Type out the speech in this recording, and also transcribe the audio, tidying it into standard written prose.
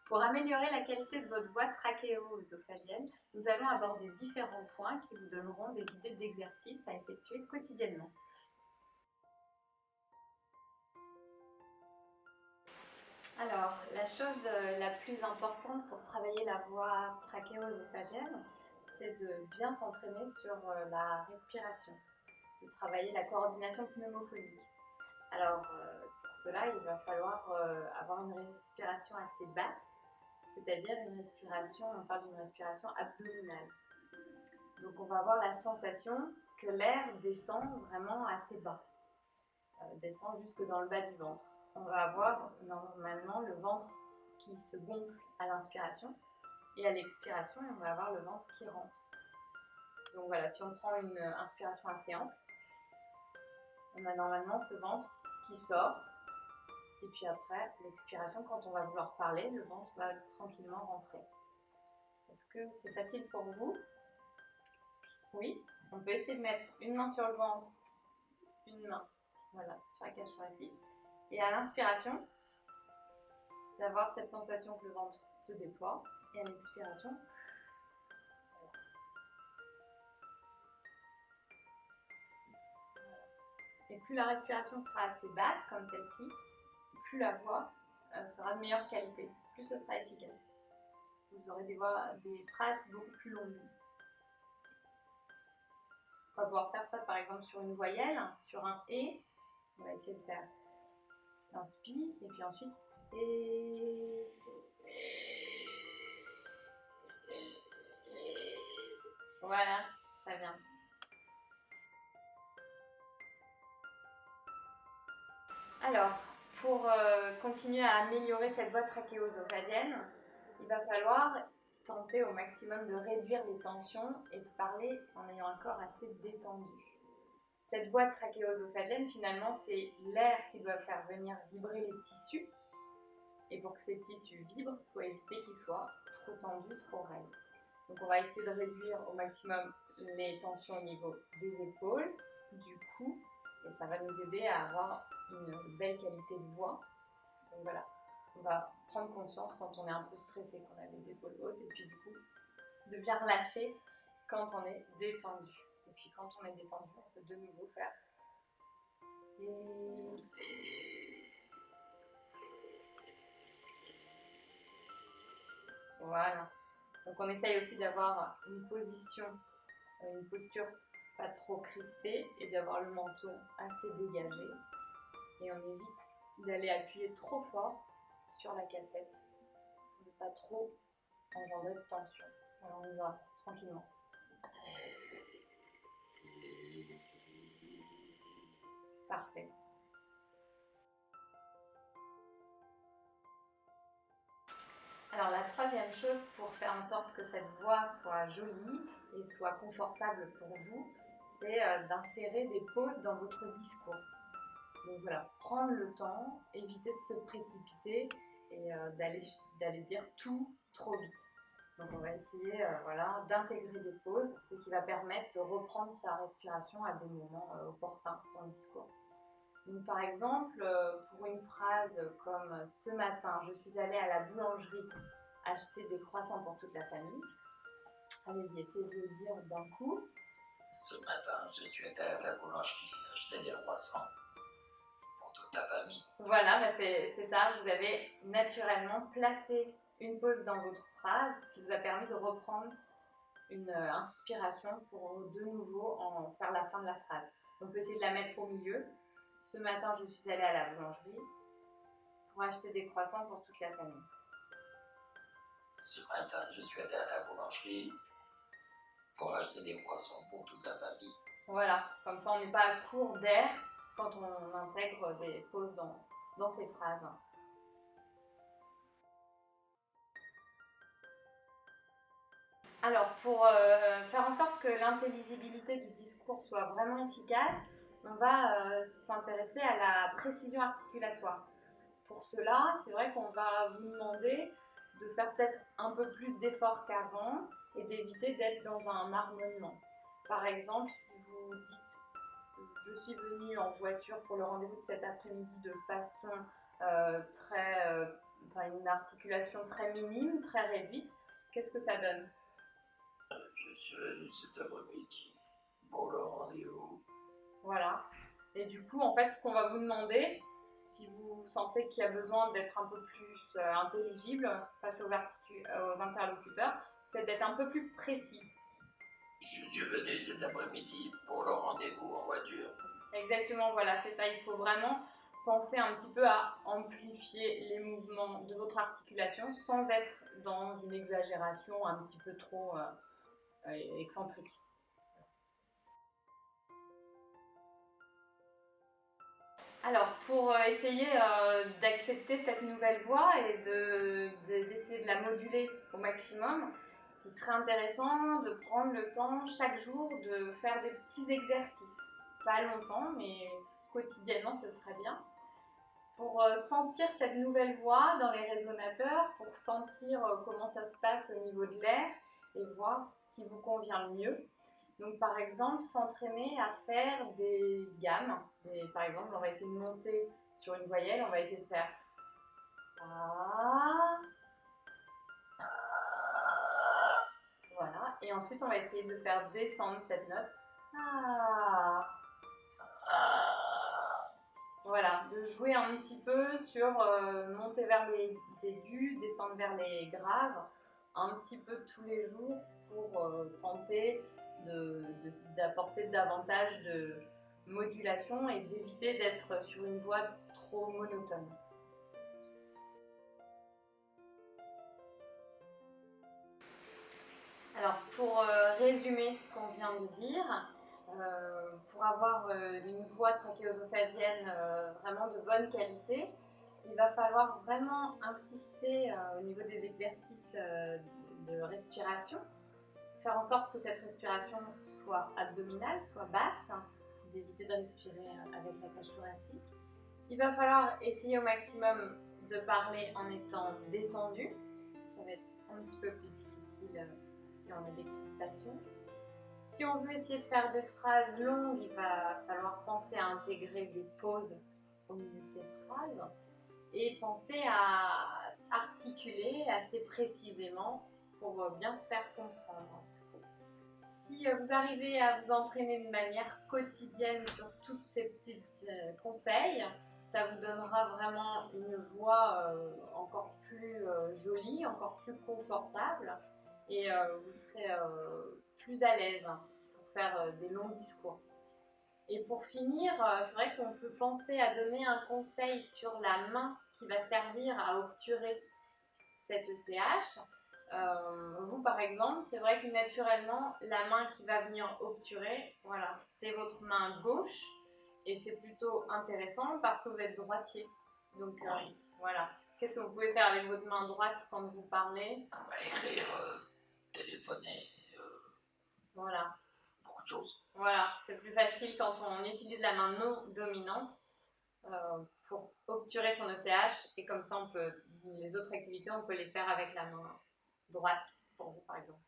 Pour améliorer la qualité de votre voix trachéo-œsophagienne, nous allons aborder différents points qui vous donneront des idées d'exercices à effectuer quotidiennement. Alors, la chose la plus importante pour travailler la voix trachéo-œsophagienne, c'est de bien s'entraîner sur la respiration, de travailler la coordination pneumophonique. Alors, pour cela, il va falloir avoir une respiration assez basse, c'est-à-dire une respiration, on parle d'une respiration abdominale. Donc, on va avoir la sensation que l'air descend vraiment assez bas, descend jusque dans le bas du ventre. On va avoir normalement le ventre qui se gonfle à l'inspiration et à l'expiration, on va avoir le ventre qui rentre. Donc voilà, si on prend une inspiration assez ample, on a normalement ce ventre qui sort. Et puis après, l'expiration, quand on va vouloir parler, le ventre va tranquillement rentrer. Est-ce que c'est facile pour vous? Oui. On peut essayer de mettre une main sur le ventre, une main, voilà, sur la cage thoracique. Et à l'inspiration, d'avoir cette sensation que le ventre se déploie. Et à l'expiration, voilà. Et plus la respiration sera assez basse, comme celle-ci, plus la voix sera de meilleure qualité, plus ce sera efficace. Vous aurez des phrases beaucoup plus longues. On va pouvoir faire ça par exemple sur une voyelle, sur un « et ». On va essayer de faire inspire et puis ensuite « et ». Voilà, très bien. Alors, pour continuer à améliorer cette voix trachéo-œsophagienne, il va falloir tenter au maximum de réduire les tensions et de parler en ayant un corps assez détendu. Cette voix trachéo-œsophagienne, finalement, c'est l'air qui doit faire venir vibrer les tissus. Et pour que ces tissus vibrent, il faut éviter qu'ils soient trop tendus, trop raides. Donc on va essayer de réduire au maximum les tensions au niveau des épaules, du cou, et ça va nous aider à avoir une belle qualité de voix. Donc voilà, on va prendre conscience quand on est un peu stressé, qu'on a les épaules hautes, et puis du coup, de bien relâcher quand on est détendu. Et puis quand on est détendu, on peut de nouveau faire voilà. Donc on essaye aussi d'avoir une posture pas trop crispée et d'avoir le menton assez dégagé. Et on évite d'aller appuyer trop fort sur la cassette, pour ne pas trop engendrer de tension. Alors on y va tranquillement. Parfait. Alors la troisième chose pour faire en sorte que cette voix soit jolie et soit confortable pour vous, c'est d'insérer des pauses dans votre discours. Donc voilà, prendre le temps, éviter de se précipiter et d'aller dire tout trop vite. Donc on va essayer voilà, d'intégrer des pauses, ce qui va permettre de reprendre sa respiration à des moments opportuns dans le discours. Donc, par exemple, pour une phrase comme « Ce matin, je suis allée à la boulangerie acheter des croissants pour toute la famille », allez-y, essayez de le dire d'un coup. Ce matin, je suis allée à la boulangerie acheter des croissants pour toute la famille. Voilà, bah c'est ça, vous avez naturellement placé une pause dans votre phrase, ce qui vous a permis de reprendre une inspiration pour de nouveau en faire la fin de la phrase. On peut essayer de la mettre au milieu. Ce matin, je suis allée à la boulangerie pour acheter des croissants pour toute la famille. Ce matin, je suis allée à la boulangerie pour acheter des croissants pour toute la famille. Voilà, comme ça on n'est pas à court d'air quand on intègre des pauses dans ces phrases. Alors, pour faire en sorte que l'intelligibilité du discours soit vraiment efficace, on va s'intéresser à la précision articulatoire. Pour cela, c'est vrai qu'on va vous demander de faire peut-être un peu plus d'efforts qu'avant et d'éviter d'être dans un marmonnement. Par exemple, si vous dites « Je suis venue en voiture pour le rendez-vous de cet après-midi » de façon très enfin une articulation très minime, très réduite, qu'est-ce que ça donne? Je suis venu cet après-midi pour le rendez-vous. Voilà. Et du coup, en fait, ce qu'on va vous demander, si vous sentez qu'il y a besoin d'être un peu plus intelligible face aux interlocuteurs, c'est d'être un peu plus précis. Je suis venu cet après-midi pour le rendez-vous en voiture. Exactement, voilà, c'est ça. Il faut vraiment penser un petit peu à amplifier les mouvements de votre articulation sans être dans une exagération un petit peu trop excentrique. Alors, pour essayer d'accepter cette nouvelle voix et d'essayer de la moduler au maximum, il serait intéressant de prendre le temps chaque jour de faire des petits exercices. Pas longtemps, mais quotidiennement, ce serait bien. Pour sentir cette nouvelle voix dans les résonateurs, pour sentir comment ça se passe au niveau de l'air et voir ce qui vous convient le mieux. Donc par exemple, s'entraîner à faire des gammes. Et, par exemple, on va essayer de monter sur une voyelle, on va essayer de faire A. Voilà. Et ensuite, on va essayer de faire descendre cette note. A. Voilà, de jouer un petit peu sur monter vers les aigus, descendre vers les graves, un petit peu tous les jours pour tenter d'apporter davantage de modulation et d'éviter d'être sur une voix trop monotone. Alors pour résumer ce qu'on vient de dire, pour avoir une voix trachéosophagienne vraiment de bonne qualité, il va falloir vraiment insister au niveau des exercices de respiration, faire en sorte que cette respiration soit abdominale, soit basse, d'éviter de respirer avec la cage thoracique. Il va falloir essayer au maximum de parler en étant détendu. Ça va être un petit peu plus difficile si on a des crispations. Si on veut essayer de faire des phrases longues, il va falloir penser à intégrer des pauses au milieu de ces phrases et penser à articuler assez précisément pour bien se faire comprendre. Si vous arrivez à vous entraîner de manière quotidienne sur tous ces petits conseils, ça vous donnera vraiment une voix encore plus jolie, encore plus confortable et vous serez plus à l'aise pour faire des longs discours. Et pour finir, c'est vrai qu'on peut penser à donner un conseil sur la main qui va servir à obturer cette ECH. Vous par exemple, c'est vrai que naturellement, la main qui va venir obturer, voilà, c'est votre main gauche et c'est plutôt intéressant parce que vous êtes droitier. Donc Oui. voilà. Qu'est-ce que vous pouvez faire avec votre main droite quand vous parlez? Écrire, téléphoner, Voilà. beaucoup de choses. Voilà, c'est plus facile quand on utilise la main non dominante pour obturer son ECH et comme ça on peut les autres activités on peut les faire avec la main droite pour vous par exemple.